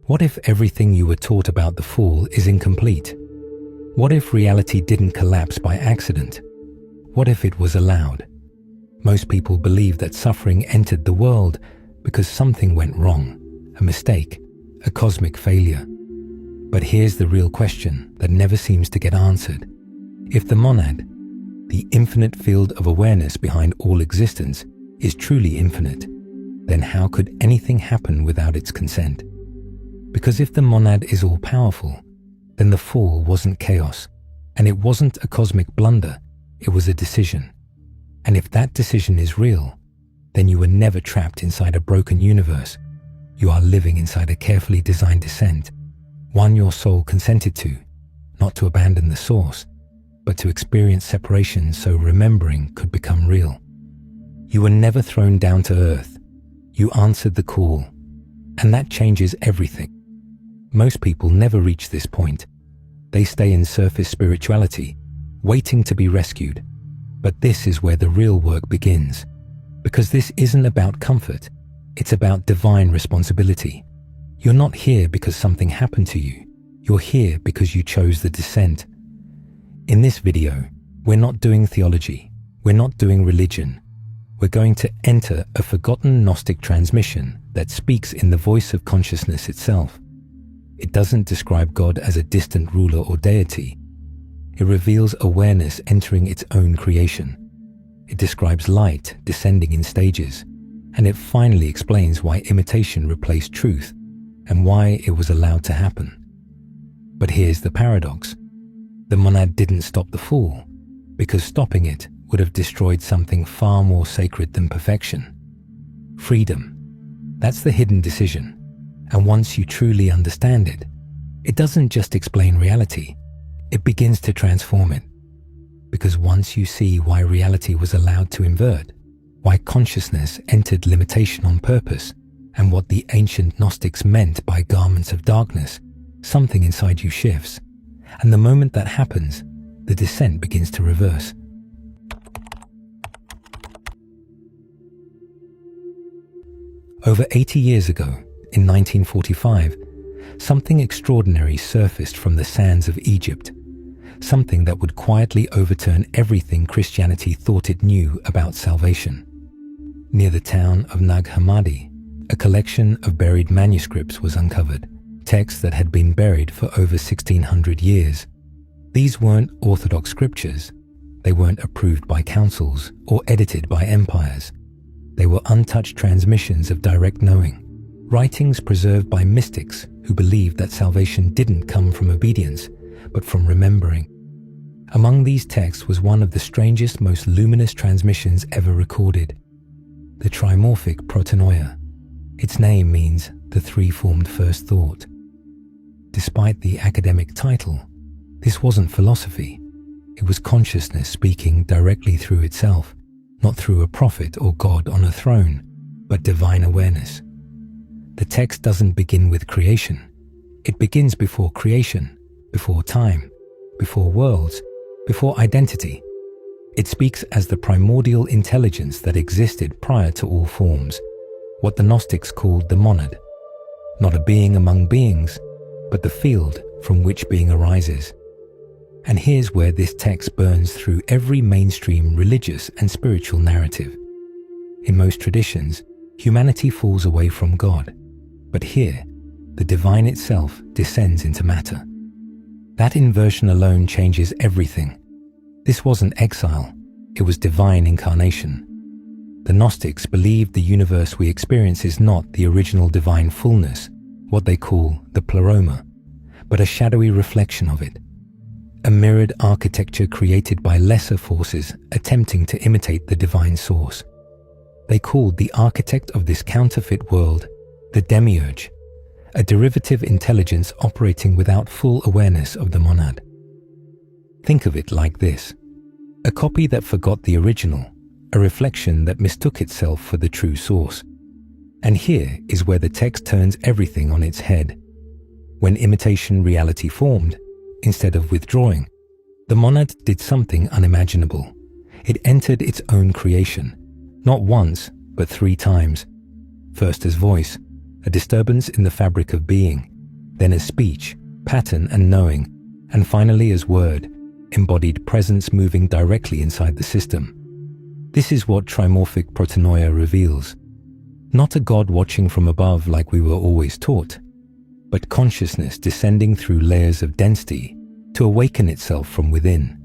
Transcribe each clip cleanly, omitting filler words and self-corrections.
What if everything you were taught about the fall is incomplete? What if reality didn't collapse by accident? What if it was allowed? Most people believe that suffering entered the world because something went wrong, a mistake, a cosmic failure. But here's the real question that never seems to get answered. If the monad, the infinite field of awareness behind all existence, is truly infinite, then how could anything happen without its consent? Because if the monad is all-powerful, then the fall wasn't chaos, and it wasn't a cosmic blunder, it was a decision. And if that decision is real, then you were never trapped inside a broken universe. You are living inside a carefully designed descent, one your soul consented to, not to abandon the source, but to experience separation so remembering could become real. You were never thrown down to earth. You answered the call, and that changes everything. Most people never reach this point. They stay in surface spirituality, waiting to be rescued. But this is where the real work begins. Because this isn't about comfort, it's about divine responsibility. You're not here because something happened to you. You're here because you chose the descent. In this video, we're not doing theology. We're not doing religion. We're going to enter a forgotten Gnostic transmission that speaks in the voice of consciousness itself. It doesn't describe God as a distant ruler or deity. It reveals awareness entering its own creation. It describes light descending in stages, and it finally explains why imitation replaced truth and why it was allowed to happen. But here's the paradox. The monad didn't stop the fall, because stopping it would have destroyed something far more sacred than perfection. Freedom. That's the hidden decision. And once you truly understand it, it doesn't just explain reality, it begins to transform it. Because once you see why reality was allowed to invert, why consciousness entered limitation on purpose, and what the ancient Gnostics meant by garments of darkness, something inside you shifts. And the moment that happens, the descent begins to reverse. Over 80 years ago, in 1945, something extraordinary surfaced from the sands of Egypt, something that would quietly overturn everything Christianity thought it knew about salvation. Near the town of Nag Hammadi, a collection of buried manuscripts was uncovered, texts that had been buried for over 1600 years. These weren't orthodox scriptures. They weren't approved by councils or edited by empires. They were untouched transmissions of direct knowing, writings preserved by mystics who believed that salvation didn't come from obedience, but from remembering. Among these texts was one of the strangest, most luminous transmissions ever recorded, the trimorphic protonoia. Its name means the three-formed first thought. Despite the academic title, this wasn't philosophy. It was consciousness speaking directly through itself, not through a prophet or God on a throne, but divine awareness. The text doesn't begin with creation. It begins before creation, before time, before worlds, before identity. It speaks as the primordial intelligence that existed prior to all forms, what the Gnostics called the monad, not a being among beings, but the field from which being arises. And here's where this text burns through every mainstream religious and spiritual narrative. In most traditions, humanity falls away from God, but here, the divine itself descends into matter. That inversion alone changes everything. This wasn't exile, it was divine incarnation. The Gnostics believed the universe we experience is not the original divine fullness, what they call the pleroma, but a shadowy reflection of it. A mirrored architecture created by lesser forces attempting to imitate the divine source. They called the architect of this counterfeit world the demiurge, a derivative intelligence operating without full awareness of the monad. Think of it like this: a copy that forgot the original, a reflection that mistook itself for the true source. And here is where the text turns everything on its head. When imitation reality formed, instead of withdrawing, the monad did something unimaginable. It entered its own creation, not once, but 3 times. First as voice, a disturbance in the fabric of being, then as speech, pattern and knowing, and finally as word, embodied presence moving directly inside the system. This is what trimorphic protonoia reveals. Not a God watching from above like we were always taught, but consciousness descending through layers of density to awaken itself from within.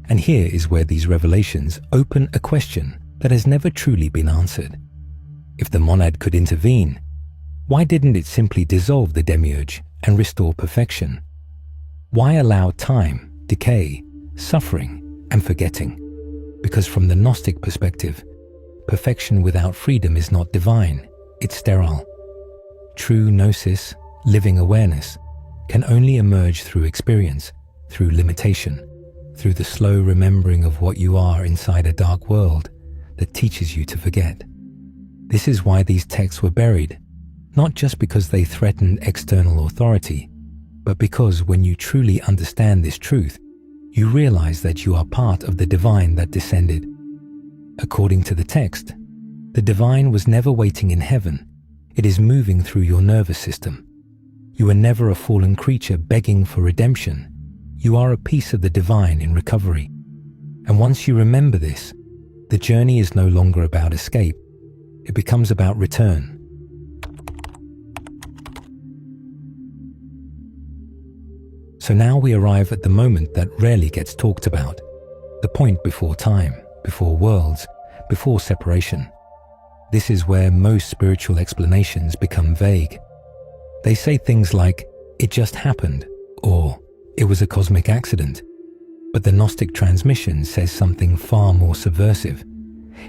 And here is where these revelations open a question that has never truly been answered. If the monad could intervene, why didn't it simply dissolve the demiurge and restore perfection? Why allow time, decay, suffering, and forgetting? Because from the Gnostic perspective, perfection without freedom is not divine, it's sterile. True gnosis, living awareness, can only emerge through experience, through limitation, through the slow remembering of what you are inside a dark world that teaches you to forget. This is why these texts were buried, not just because they threatened external authority, but because when you truly understand this truth, you realize that you are part of the divine that descended. According to the text, the divine was never waiting in heaven. It is moving through your nervous system. You are never a fallen creature begging for redemption. You are a piece of the divine in recovery. And once you remember this, the journey is no longer about escape. It becomes about return. So now we arrive at the moment that rarely gets talked about, the point before time, before worlds, before separation. This is where most spiritual explanations become vague. They say things like, "It just happened," or "It was a cosmic accident." But the Gnostic transmission says something far more subversive.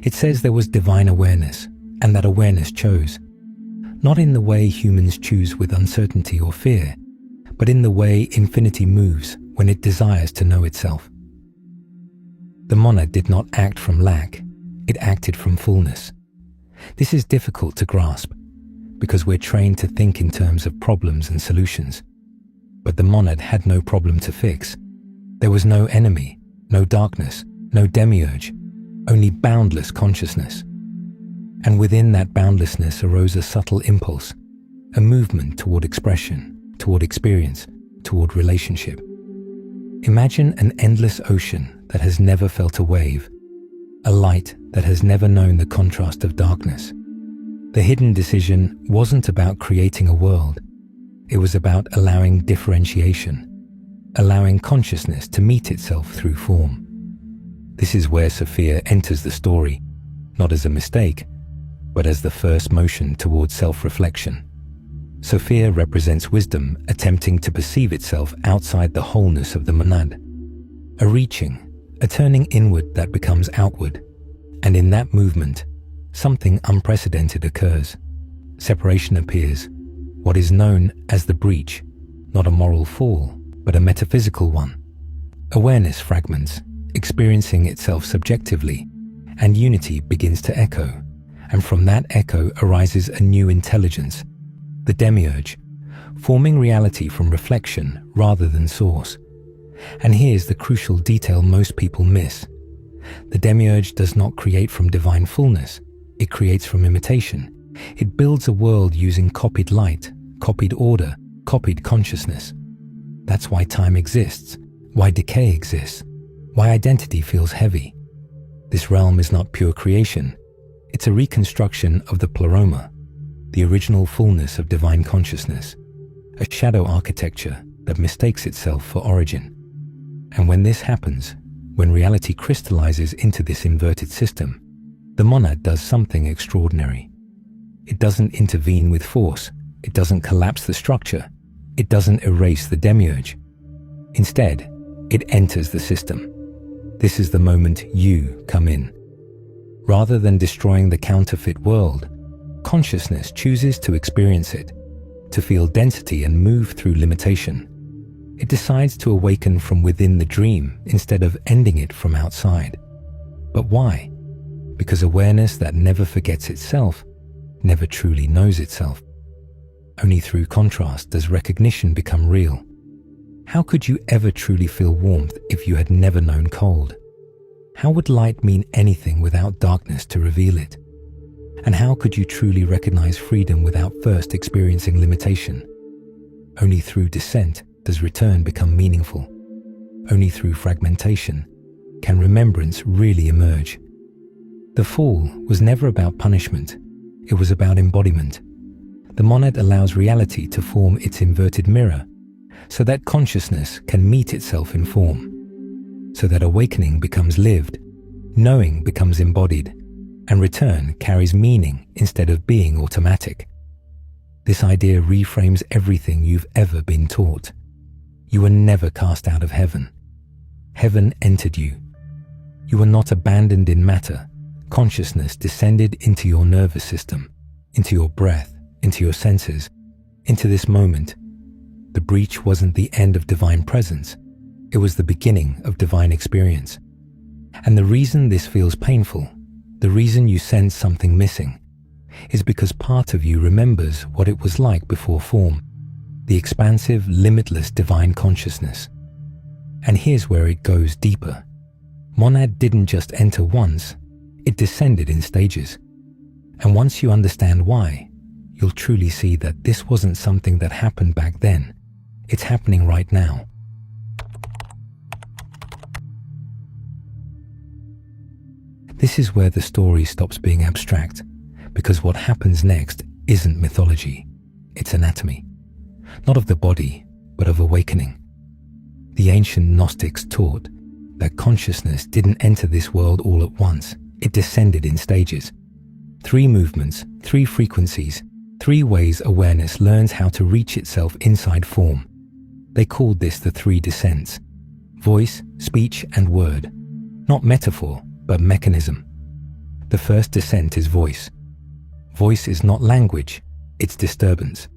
It says there was divine awareness, and that awareness chose. Not in the way humans choose with uncertainty or fear, but in the way infinity moves when it desires to know itself. The monad did not act from lack, it acted from fullness. This is difficult to grasp, because we're trained to think in terms of problems and solutions. But the monad had no problem to fix. There was no enemy, no darkness, no demiurge, only boundless consciousness. And within that boundlessness arose a subtle impulse, a movement toward expression, toward experience, toward relationship. Imagine an endless ocean that has never felt a wave, a light that has never known the contrast of darkness. The hidden decision wasn't about creating a world. It was about allowing differentiation, allowing consciousness to meet itself through form. This is where Sophia enters the story, not as a mistake, but as the first motion towards self-reflection. Sophia represents wisdom attempting to perceive itself outside the wholeness of the monad. A reaching, a turning inward that becomes outward. And in that movement, something unprecedented occurs. Separation appears, what is known as the breach, not a moral fall, but a metaphysical one. Awareness fragments, experiencing itself subjectively, and unity begins to echo, and from that echo arises a new intelligence, the demiurge, forming reality from reflection rather than source. And here's the crucial detail most people miss. The demiurge does not create from divine fullness, it creates from imitation. It builds a world using copied light, copied order, copied consciousness. That's why time exists, why decay exists, why identity feels heavy. This realm is not pure creation, it's a reconstruction of the pleroma, the original fullness of divine consciousness, a shadow architecture that mistakes itself for origin. And when this happens, when reality crystallizes into this inverted system, the monad does something extraordinary. It doesn't intervene with force, it doesn't collapse the structure, it doesn't erase the demiurge. Instead, it enters the system. This is the moment you come in. Rather than destroying the counterfeit world, consciousness chooses to experience it, to feel density and move through limitation. It decides to awaken from within the dream instead of ending it from outside. But why? Because awareness that never forgets itself never truly knows itself. Only through contrast does recognition become real. How could you ever truly feel warmth if you had never known cold? How would light mean anything without darkness to reveal it? And how could you truly recognize freedom without first experiencing limitation? Only through descent does return become meaningful. Only through fragmentation can remembrance really emerge. The fall was never about punishment. It was about embodiment. The monad allows reality to form its inverted mirror so that consciousness can meet itself in form, so that awakening becomes lived, knowing becomes embodied, and return carries meaning instead of being automatic. This idea reframes everything you've ever been taught. You were never cast out of heaven. Heaven entered you. You were not abandoned in matter. Consciousness descended into your nervous system, into your breath, into your senses, into this moment. The breach wasn't the end of divine presence. It was the beginning of divine experience. And the reason this feels painful, the reason you sense something missing, is because part of you remembers what it was like before form, the expansive, limitless divine consciousness. And here's where it goes deeper. Monad didn't just enter once, it descended in stages. And once you understand why, you'll truly see that this wasn't something that happened back then. It's happening right now. This is where the story stops being abstract, because what happens next isn't mythology, it's anatomy. Not of the body, but of awakening. The ancient Gnostics taught that consciousness didn't enter this world all at once. It descended in stages. 3 movements, 3 frequencies, 3 ways awareness learns how to reach itself inside form. They called this the 3 descents: voice, speech, and word. Not metaphor, but mechanism. The first descent is voice. Voice is not language, it's disturbance.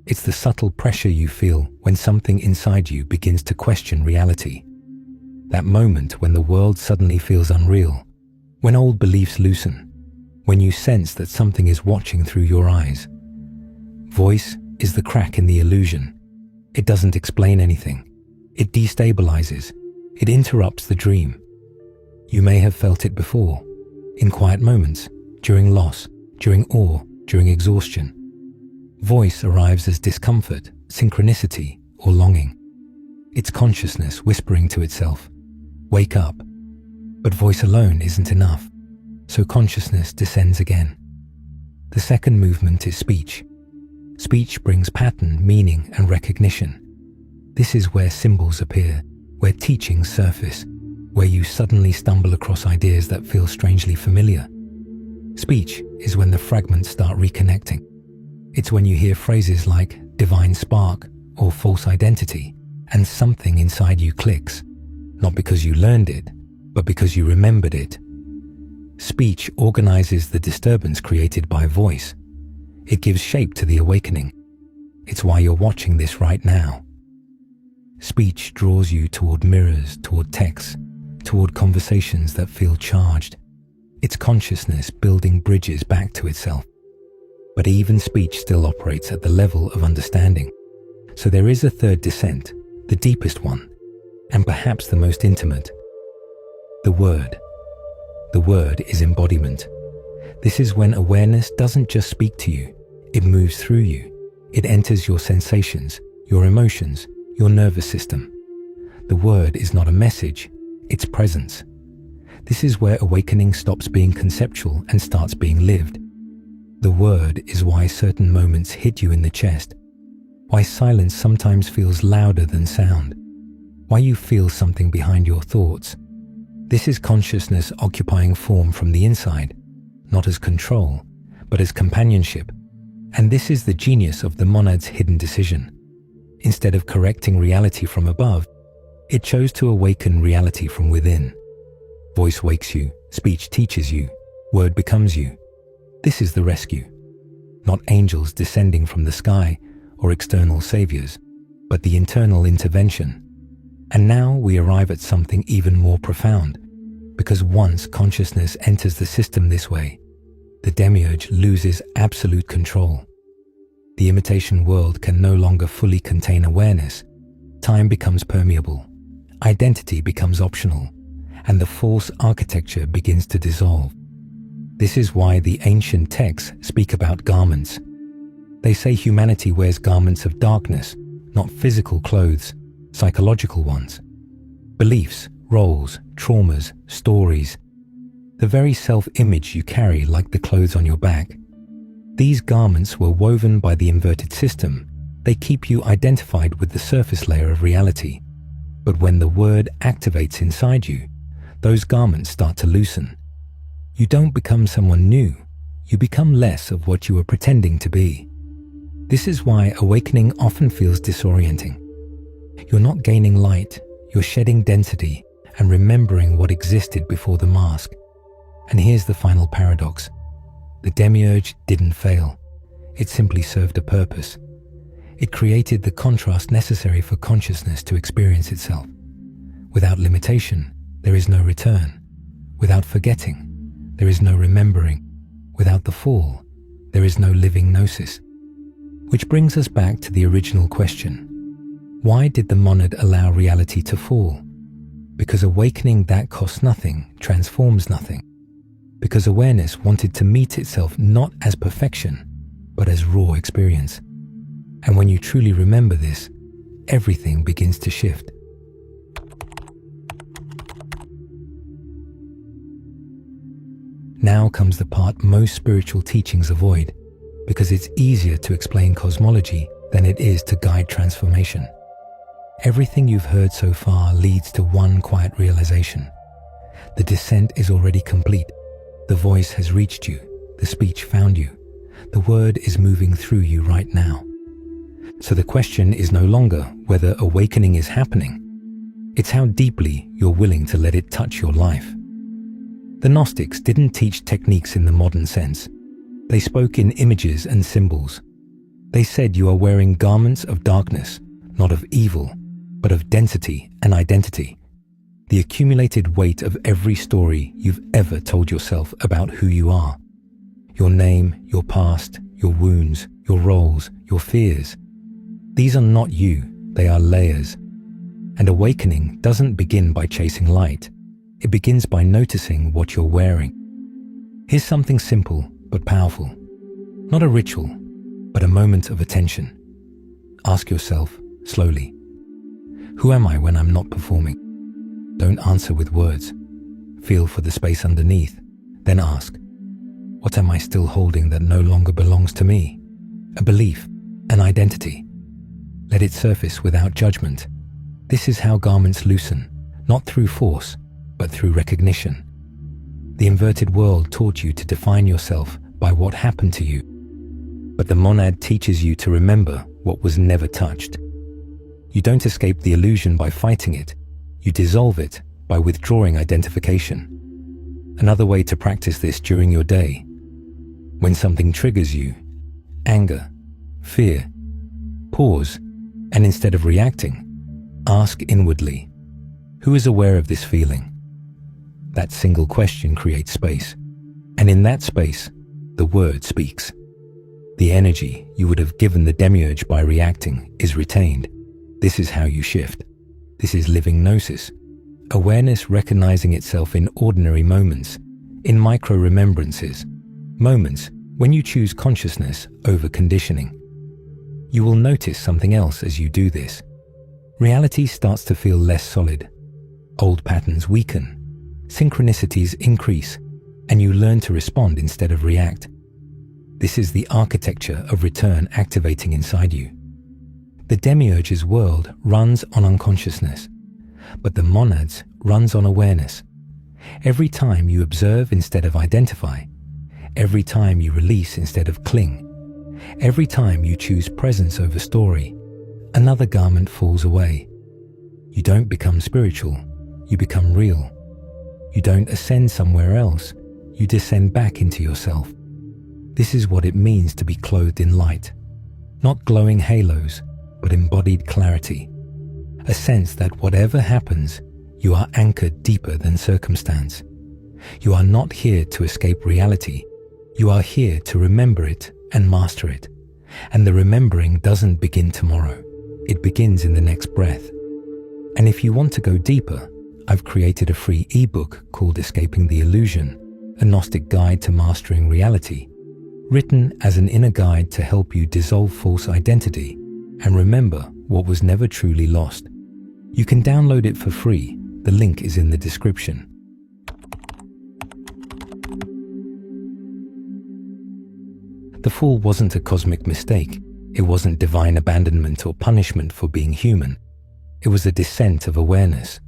It's the subtle pressure you feel when something inside you begins to question reality. That moment when the world suddenly feels unreal, when old beliefs loosen, when you sense that something is watching through your eyes. Voice is the crack in the illusion. It doesn't explain anything. It destabilizes. It interrupts the dream. You may have felt it before, in quiet moments, during loss, during awe, during exhaustion. Voice arrives as discomfort, synchronicity, or longing. It's consciousness whispering to itself, "Wake up." But voice alone isn't enough, so consciousness descends again. The second movement is speech. Speech brings pattern, meaning, and recognition. This is where symbols appear, where teachings surface, where you suddenly stumble across ideas that feel strangely familiar. Speech is when the fragments start reconnecting. It's when you hear phrases like divine spark or false identity, and something inside you clicks, not because you learned it, but because you remembered it. Speech organizes the disturbance created by voice. It gives shape to the awakening. It's why you're watching this right now. Speech draws you toward mirrors, toward texts, toward conversations that feel charged. It's consciousness building bridges back to itself. But even speech still operates at the level of understanding. So there is a third descent, the deepest one, and perhaps the most intimate. The word. The word is embodiment. This is when awareness doesn't just speak to you, it moves through you. It enters your sensations, your emotions, your nervous system. The word is not a message, it's presence. This is where awakening stops being conceptual and starts being lived. The word is why certain moments hit you in the chest, why silence sometimes feels louder than sound, why you feel something behind your thoughts. This is consciousness occupying form from the inside, not as control, but as companionship. And this is the genius of the monad's hidden decision. Instead of correcting reality from above, it chose to awaken reality from within. Voice wakes you, speech teaches you, word becomes you. This is the rescue. Not angels descending from the sky or external saviors, but the internal intervention. And now we arrive at something even more profound, because once consciousness enters the system this way, the demiurge loses absolute control. The imitation world can no longer fully contain awareness. Time becomes permeable. Identity becomes optional, and the false architecture begins to dissolve. This is why the ancient texts speak about garments. They say humanity wears garments of darkness, not physical clothes, psychological ones. Beliefs, roles, traumas, stories, the very self-image you carry like the clothes on your back. These garments were woven by the inverted system. They keep you identified with the surface layer of reality. But when the word activates inside you, those garments start to loosen. You don't become someone new. You become less of what you were pretending to be. This is why awakening often feels disorienting. You're not gaining light, you're shedding density and remembering what existed before the mask. And here's the final paradox. The demiurge didn't fail. It simply served a purpose. It created the contrast necessary for consciousness to experience itself. Without limitation, there is no return. Without forgetting, there is no remembering. Without the fall, there is no living gnosis. Which brings us back to the original question. Why did the monad allow reality to fall? Because awakening that costs nothing transforms nothing. Because awareness wanted to meet itself not as perfection, but as raw experience. And when you truly remember this, everything begins to shift. Now comes the part most spiritual teachings avoid, because it's easier to explain cosmology than it is to guide transformation. Everything you've heard so far leads to one quiet realization. The descent is already complete. The voice has reached you. The speech found you. The word is moving through you right now. So the question is no longer whether awakening is happening. It's how deeply you're willing to let it touch your life. The Gnostics didn't teach techniques in the modern sense. They spoke in images and symbols. They said you are wearing garments of darkness, not of evil, but of density and identity. The accumulated weight of every story you've ever told yourself about who you are. Your name, your past, your wounds, your roles, your fears. These are not you, they are layers. And awakening doesn't begin by chasing light. It begins by noticing what you're wearing. Here's something simple but powerful. Not a ritual, but a moment of attention. Ask yourself, slowly, who am I when I'm not performing? Don't answer with words. Feel for the space underneath. Then ask, what am I still holding that no longer belongs to me? A belief, an identity. Let it surface without judgment. This is how garments loosen, not through force, but through recognition. The inverted world taught you to define yourself by what happened to you. But the monad teaches you to remember what was never touched. You don't escape the illusion by fighting it. You dissolve it by withdrawing identification. Another way to practice this during your day. When something triggers you, anger, fear, pause, and instead of reacting, ask inwardly, who is aware of this feeling? That single question creates space. And in that space, the word speaks. The energy you would have given the demiurge by reacting is retained. This is how you shift. This is living gnosis. Awareness recognizing itself in ordinary moments, in micro-remembrances, moments when you choose consciousness over conditioning. You will notice something else as you do this. Reality starts to feel less solid. Old patterns weaken. Synchronicities increase, and you learn to respond instead of react. This is the architecture of return activating inside you. The demiurge's world runs on unconsciousness, but the monad's runs on awareness. Every time you observe instead of identify, every time you release instead of cling, every time you choose presence over story, another garment falls away. You don't become spiritual, you become real. You don't ascend somewhere else, you descend back into yourself. This is what it means to be clothed in light. Not glowing halos, but embodied clarity. A sense that whatever happens, you are anchored deeper than circumstance. You are not here to escape reality. You are here to remember it and master it. And the remembering doesn't begin tomorrow. It begins in the next breath. And if you want to go deeper, I've created a free ebook called Escaping the Illusion, a Gnostic guide to mastering reality, written as an inner guide to help you dissolve false identity and remember what was never truly lost. You can download it for free. The link is in the description. The fall wasn't a cosmic mistake. It wasn't divine abandonment or punishment for being human. It was a descent of awareness.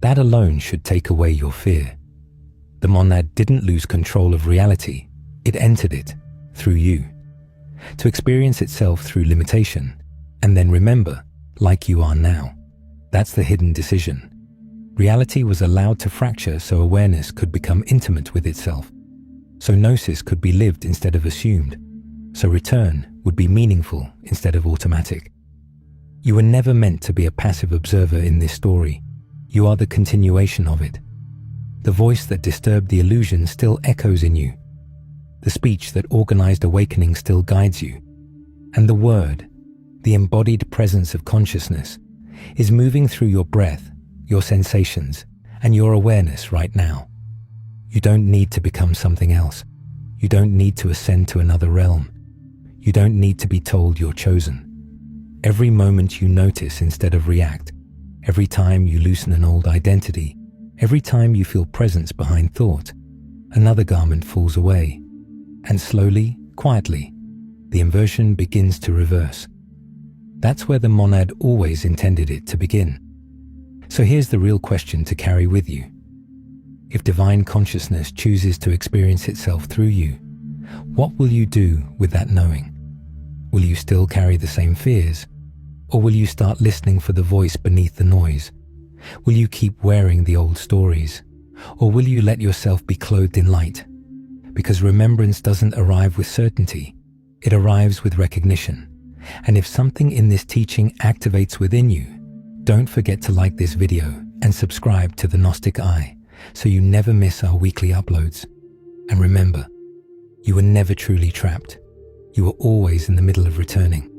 That alone should take away your fear. The monad didn't lose control of reality. It entered it through you, to experience itself through limitation, and then remember, like you are now. That's the hidden decision. Reality was allowed to fracture so awareness could become intimate with itself. So gnosis could be lived instead of assumed. So return would be meaningful instead of automatic. You were never meant to be a passive observer in this story. You are the continuation of it. The voice that disturbed the illusion still echoes in you. The speech that organized awakening still guides you. And the word, the embodied presence of consciousness, is moving through your breath, your sensations, and your awareness right now. You don't need to become something else. You don't need to ascend to another realm. You don't need to be told you're chosen. Every moment you notice instead of react, every time you loosen an old identity, every time you feel presence behind thought, another garment falls away. And slowly, quietly, the inversion begins to reverse. That's where the monad always intended it to begin. So here's the real question to carry with you. If divine consciousness chooses to experience itself through you, what will you do with that knowing? Will you still carry the same fears? Or will you start listening for the voice beneath the noise? Will you keep wearing the old stories? Or will you let yourself be clothed in light? Because remembrance doesn't arrive with certainty, it arrives with recognition. And if something in this teaching activates within you, don't forget to like this video and subscribe to The Gnostic Eye so you never miss our weekly uploads. And remember, you were never truly trapped. You were always in the middle of returning.